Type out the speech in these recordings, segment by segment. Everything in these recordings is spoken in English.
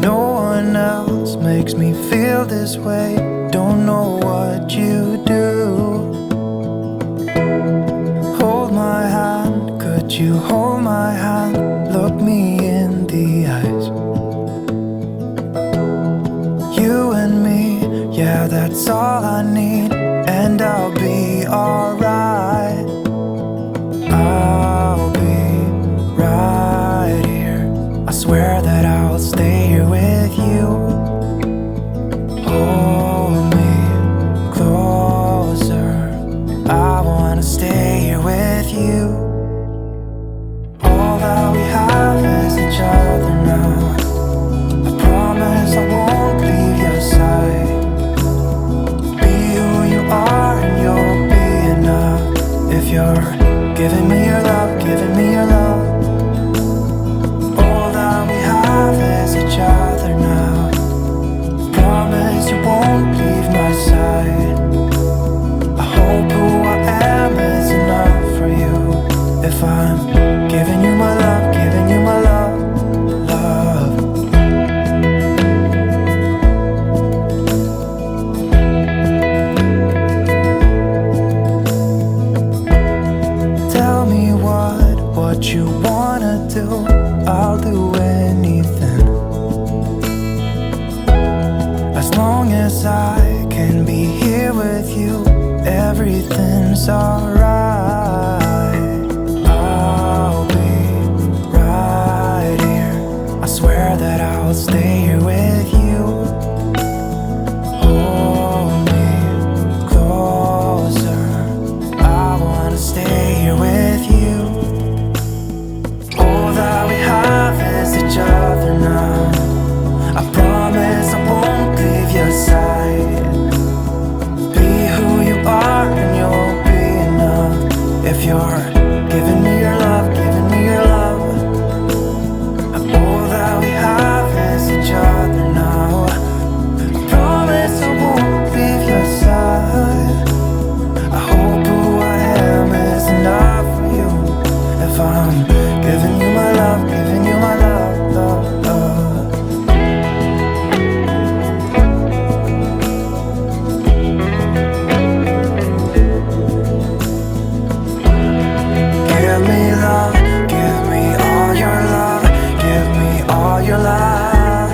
No one else makes me feel this way. Don't know what you do. Hold my hand, could you hold my hand? Look me in the eyes. You and me, yeah, that's all I need. And I'll be alright. I'll be right here. I swear that I'll stay here with you. Hold me closer. I wanna stay here with you. All that we have is each other now. I promise I won't leave your side. Be who you are and you'll be enough. If you're giving me your love, giving me your love. All that we have is each other now. Promise you won't leave my side. I hope who I am is enough for you. If I'm giving you my love, giving you my love, love. Tell me what you wanna do. I'll do anything. As long as I can be here with you, everything's alright. I'll be right here. I swear that I'll stay here with you. Hold me closer. I wanna stay here with you. All that we have is each other now. I promise I won't leave your side. Be who you are and you'll be enough. If you're giving me your love, giving me your love. All that we have is each other now. I promise I won't leave your side. I hope who I am is enough for you. If I'm giving you my love, giving you my love, love, love. Give me love, give me all your love, give me all your love.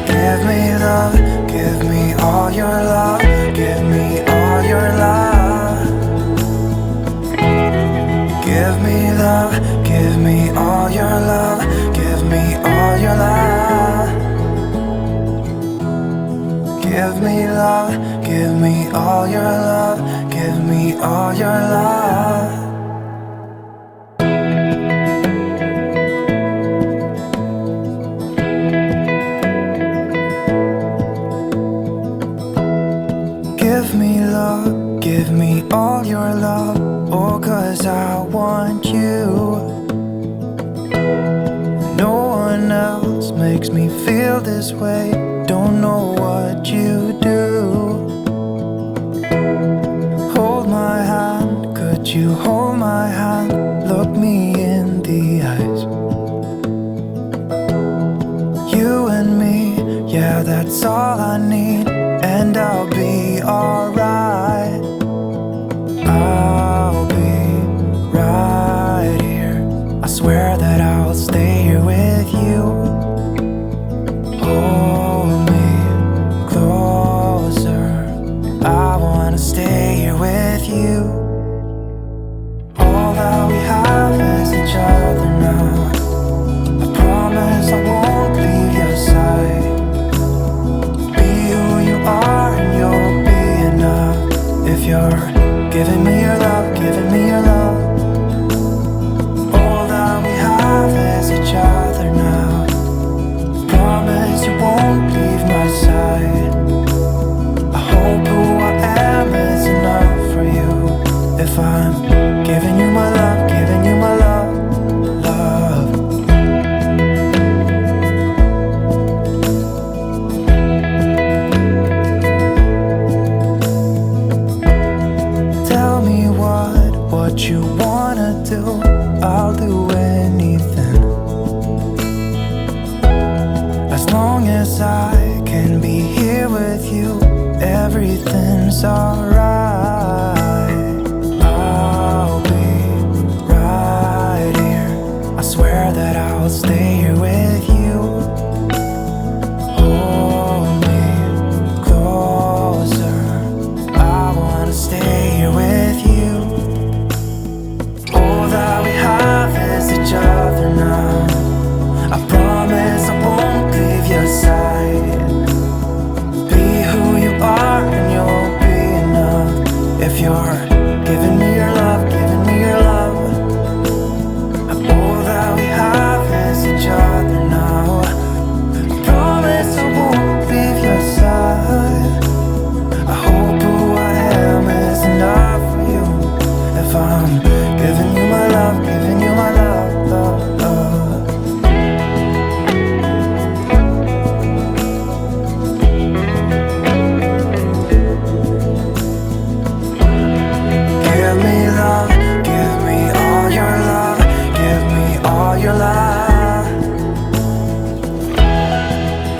Give me love, give me all your love, give me all your love. Give me love, give me all your love, give me all your love. Give me love, give me all your love, give me all your love. Give me love, give me all your love. Oh, 'cause I want you. No one else makes me feel this way. Don't know what you do. Hold my hand, could you hold my hand? Look me in the eyes. You and me, yeah, that's all I need. And I'll be alright. I'll be right here. I swear that I'll stay here with you. Hold me closer. I wanna stay here with you. All that we have is each other now. I promise I won't leave your side. Be who you are and you'll be enough. If you're giving me your love, giving me your love. All that we have is each other now. Promise you won't leave my side. I hope who I am is enough for you. If I'm giving you my love, giving you my love, love. Tell me what you wanna do. I'll do anything. As long as I can be here with you, everything's alright. I'll be right here. I swear that I'll stay here with you. Hold me closer. I wanna stay here with you. All that we have is each other now. I promise I won't leave your side. Be who you are and you'll be enough. If you're giving me your love, giving me your love. All that we have is each other now. I promise I won't leave your side. I hope who I am is enough for you. If I'm giving you my love, giving you my love, love, love. Give me love, give me all your love, give me all your love.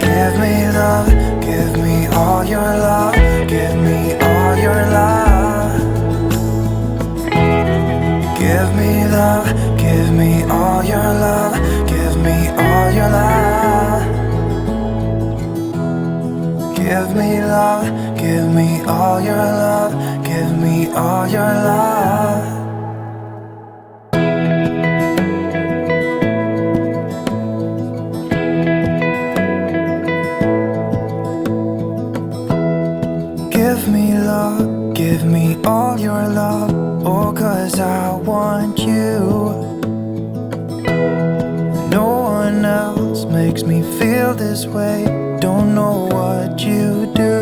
Give me love, give me all your love, give me all your love. Give me love, give me all your love, give me all your love. Give me love, give me all your love, give me all your love. Give me love, give me all your love. Oh, 'cause I want you. No one else makes me feel this way. Don't know what you do.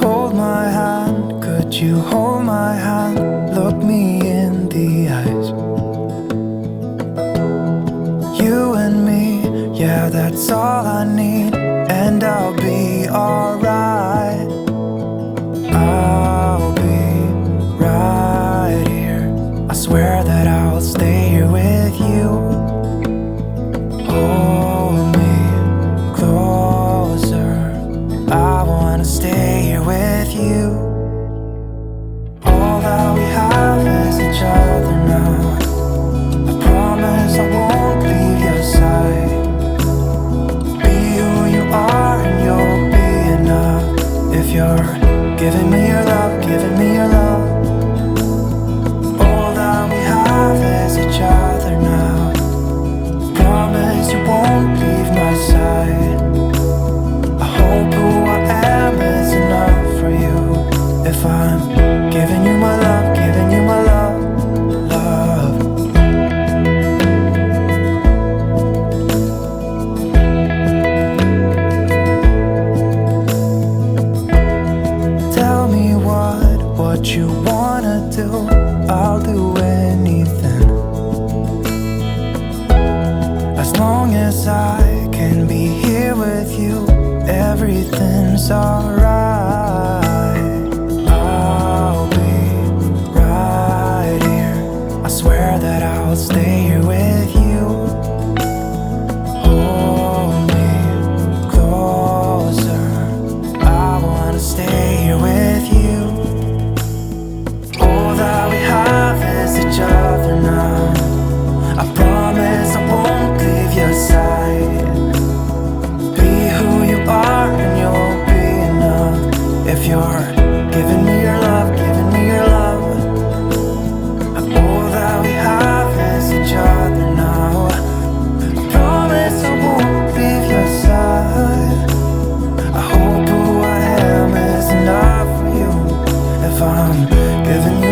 Hold my hand, could you hold my hand? Look me in the eyes. You and me, yeah, that's all I need. And I'll be alright. I'll be right here. I swear that I'll stay here with you. Hold me closer. I wanna stay here with you. All that we have is each other now. I promise I won't leave your side. Be who you are and you'll be enough. If you're giving me your love, giving me your love. All that we have is each other now. Promise you won't leave my side. I hope who I am is enough for you. If I'm giving you my love, giving you my love, love. Tell me what you wanna do. I'll do anything. As long as I can be here with you, everything's alright. I'll be right here. I swear that I'll stay here with you. Hold me closer. I wanna stay here with you. All that we have is each other now. I promise I won't leave your side. Be who you are and you'll be enough. If you're giving me your love, giving me your love. All that we have is each other now. I promise I won't leave your side. I hope who I am is enough for you. If I'm giving you